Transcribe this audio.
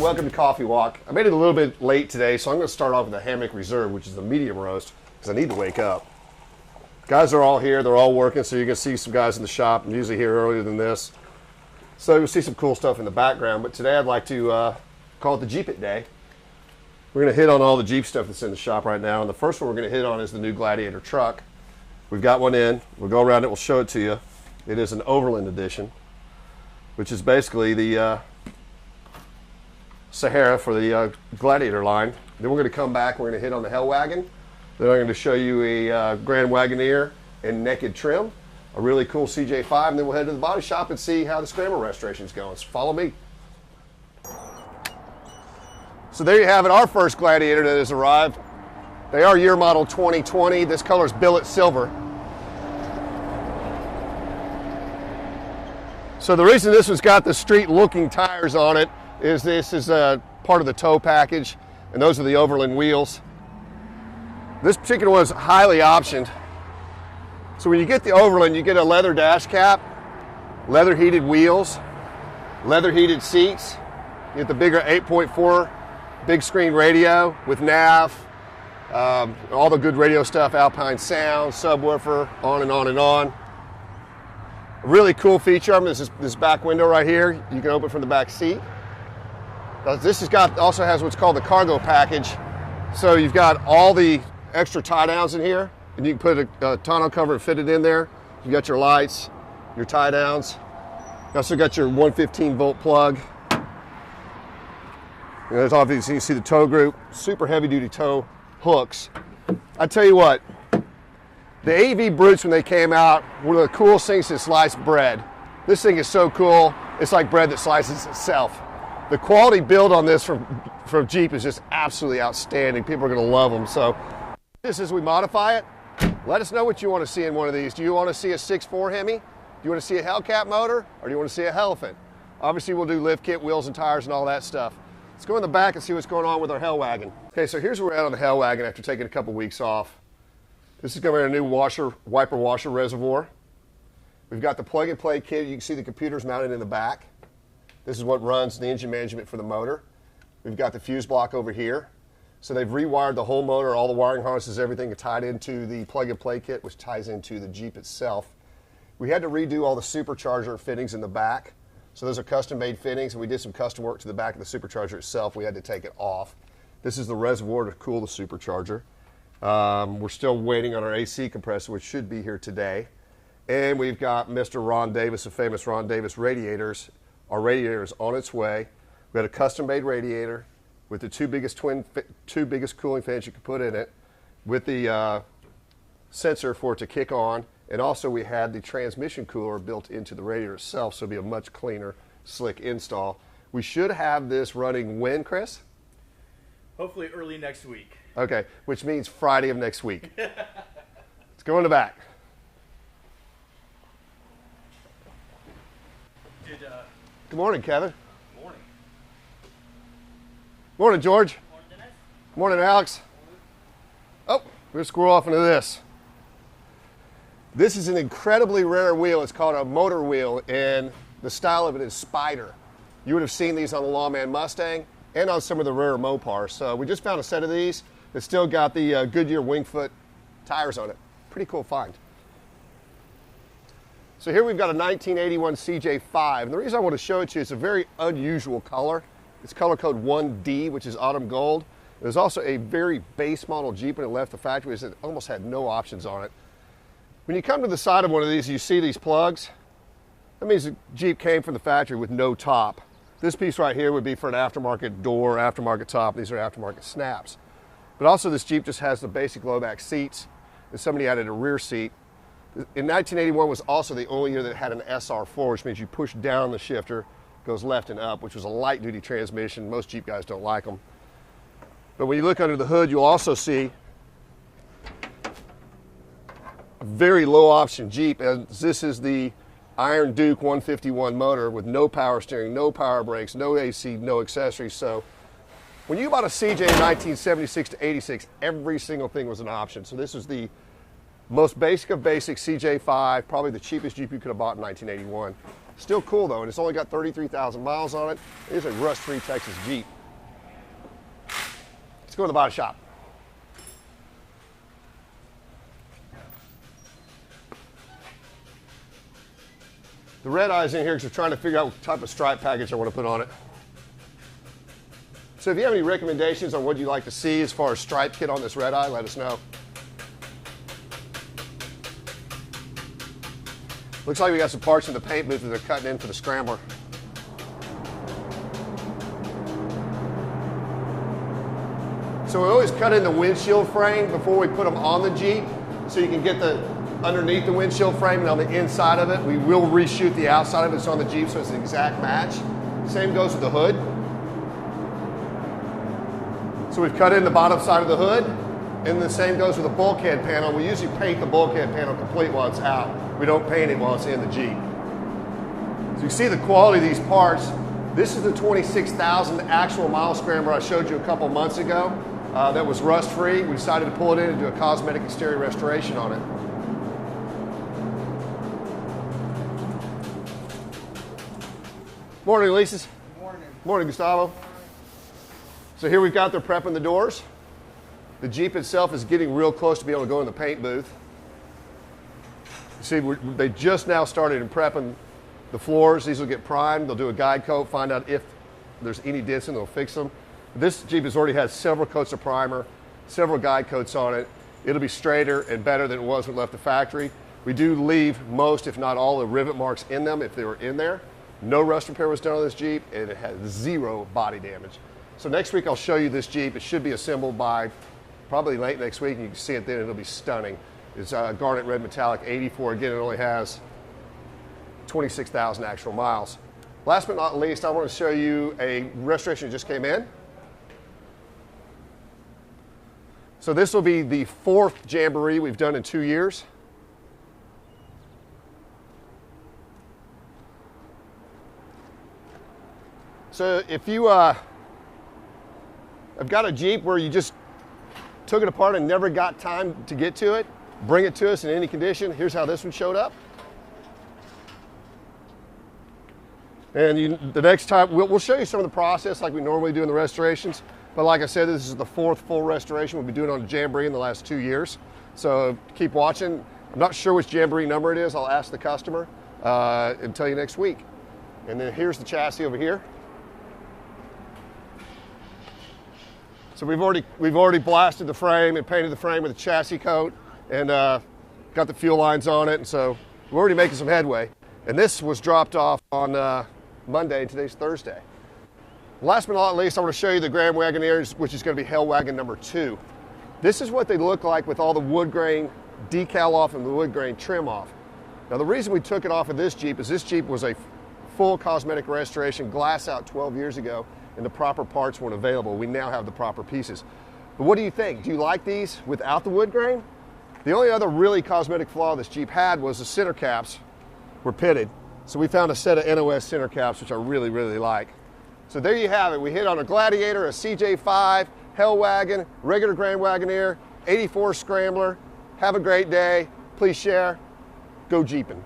welcome to Coffee Walk. I made it a little bit late today, so I'm going to start off with a Hammock Reserve, which is the medium roast, because I need to wake up. Guys are all here, they're all working, so you're going to see some guys in the shop. I'm usually here earlier than this. So you'll see some cool stuff in the background, but today I'd like to call it the Jeep It Day. We're going to hit on all the Jeep stuff that's in the shop right now, and the first one we're going to hit on is the new Gladiator truck. We've got one in. We'll go around it, we'll show it to you. It is an Overland edition, which is basically the Sahara for the Gladiator line. Then we're going to come back, we're going to hit on the Hellwagon. Then I'm going to show you a Grand Wagoneer in naked trim, a really cool CJ5, and then we'll head to the body shop and see how the Scrambler restoration is going. So follow me. So there you have it, our first Gladiator that has arrived. They are year model 2020. This color is billet silver. So the reason this one's got the street looking tires on it is this is part of the tow package, and those are the Overland wheels. This particular one is highly optioned. So when you get the Overland, you get a leather dash cap, leather heated wheels, leather heated seats. You get the bigger 8.4 big screen radio with nav, all the good radio stuff, Alpine sound, subwoofer, on and on and on. A really cool feature is this back window right here. You can open from the back seat. This also has what's called the cargo package. So you've got all the extra tie downs in here, and you can put a tonneau cover and fit it in there. You've got your lights, your tie downs. You also got your 115 volt plug. And there's obviously, you see the tow group, super heavy duty tow hooks. I tell you what, the AV Brutes, when they came out, one of the coolest things to slice bread. This thing is so cool, it's like bread that slices itself. The quality build on this from Jeep is just absolutely outstanding. People are going to love them. So this as we modify it, let us know what you want to see in one of these. Do you want to see a 6.4 Hemi? Do you want to see a Hellcat motor? Or do you want to see a Elephant? Obviously we'll do lift kit, wheels and tires and all that stuff. Let's go in the back and see what's going on with our Hellwagon. Okay, so here's where we're at on the Hellwagon after taking a couple weeks off. This is going to be a new wiper washer reservoir. We've got the plug and play kit. You can see the computers mounted in the back. This is what runs the engine management for the motor. We've got the fuse block over here. So they've rewired the whole motor, all the wiring harnesses, everything are tied into the plug and play kit, which ties into the Jeep itself. We had to redo all the supercharger fittings in the back. So those are custom made fittings, and we did some custom work to the back of the supercharger itself. We had to take it off. This is the reservoir to cool the supercharger. We're still waiting on our AC compressor, which should be here today. And we've got Mr. Ron Davis, the famous Ron Davis radiators. Our radiator is on its way. We had a custom-made radiator with the two biggest cooling fans you could put in it, with the sensor for it to kick on, and also we had the transmission cooler built into the radiator itself, so it'll be a much cleaner, slick install. We should have this running when, Chris? Hopefully early next week. Okay, which means Friday of next week. Let's go in the back. Good morning, Kevin. Morning. Morning, George. Morning, Dennis. Morning, Alex. Oh, we're going to squirrel off into this. This is an incredibly rare wheel. It's called a motor wheel, and the style of it is Spider. You would have seen these on the Lawman Mustang and on some of the rarer Mopars. So we just found a set of these that still got the Goodyear Wingfoot tires on it. Pretty cool find. So here we've got a 1981 CJ5, and the reason I want to show it to you, it's a very unusual color. It's color code 1D, which is autumn gold. There's also a very base model Jeep when it left the factory that almost had no options on it. When you come to the side of one of these, you see these plugs. That means the Jeep came from the factory with no top. This piece right here would be for an aftermarket door, aftermarket top. These are aftermarket snaps. But also this Jeep just has the basic low back seats, and somebody added a rear seat. In 1981 was also the only year that it had an SR4, which means you push down the shifter, goes left and up, which was a light duty transmission. Most Jeep guys don't like them. But when you look under the hood, you'll also see a very low option Jeep, as this is the Iron Duke 151 motor with no power steering, no power brakes, no AC, no accessories. So when you bought a CJ in 1976 to 86, every single thing was an option. So this is the Most basic of basic CJ5, probably the cheapest Jeep you could have bought in 1981. Still cool though, and it's only got 33,000 miles on it. It is a rust-free Texas Jeep. Let's go to the body shop. The red eye's in here because we're trying to figure out what type of stripe package I want to put on it. So if you have any recommendations on what you'd like to see as far as stripe kit on this red eye, let us know. Looks like we got some parts in the paint booth that they're cutting in for the Scrambler. So we always cut in the windshield frame before we put them on the Jeep, so you can get the underneath the windshield frame and on the inside of it. We will reshoot the outside of it, it's on the Jeep, so it's an exact match. Same goes with the hood. So we've cut in the bottom side of the hood, and the same goes with the bulkhead panel. We usually paint the bulkhead panel complete while it's out. We don't paint it while it's in the Jeep. So you see the quality of these parts. This is the 26,000 actual mile Scrambler I showed you a couple months ago. That was rust-free. We decided to pull it in and do a cosmetic exterior restoration on it. Morning, Elises. Morning. Morning, Gustavo. So here we've got they're prepping the doors. The Jeep itself is getting real close to be able to go in the paint booth. You see, they just now started in prepping the floors. These will get primed. They'll do a guide coat, find out if there's any dents in them, they'll fix them. This Jeep has already had several coats of primer, several guide coats on it. It'll be straighter and better than it was when it left the factory. We do leave most, if not all, the rivet marks in them if they were in there. No rust repair was done on this Jeep, and it has zero body damage. So next week I'll show you this Jeep. It should be assembled by probably late next week, and you can see it then. It'll be stunning. It's garnet red metallic 84. Again, it only has 26,000 actual miles. Last but not least, I want to show you a restoration that just came in. So this will be the 4th Jamboree we've done in 2 years. So if you have got a Jeep where you just took it apart and never got time to get to it, bring it to us in any condition. Here's how this one showed up. And the next time, we'll show you some of the process like we normally do in the restorations. But like I said, this is the 4th full restoration we'll be doing on the Jamboree in the last 2 years. So keep watching. I'm not sure which Jamboree number it is. I'll ask the customer and tell you next week. And then here's the chassis over here. So we've already blasted the frame and painted the frame with a chassis coat and got the fuel lines on it. And so we're already making some headway. And this was dropped off on Monday, and today's Thursday. Last but not least, I want to show you the Grand Wagoneers, which is going to be Hellwagon number 2. This is what they look like with all the wood grain decal off and the wood grain trim off. Now the reason we took it off of this Jeep is this Jeep was a full cosmetic restoration, glass out 12 years ago, and the proper parts weren't available. We now have the proper pieces. But what do you think? Do you like these without the wood grain? The only other really cosmetic flaw this Jeep had was the center caps were pitted. So we found a set of NOS center caps, which I really, really like. So there you have it. We hit on a Gladiator, a CJ5, Hellwagon, regular Grand Wagoneer, 84 Scrambler. Have a great day. Please share. Go Jeepin'.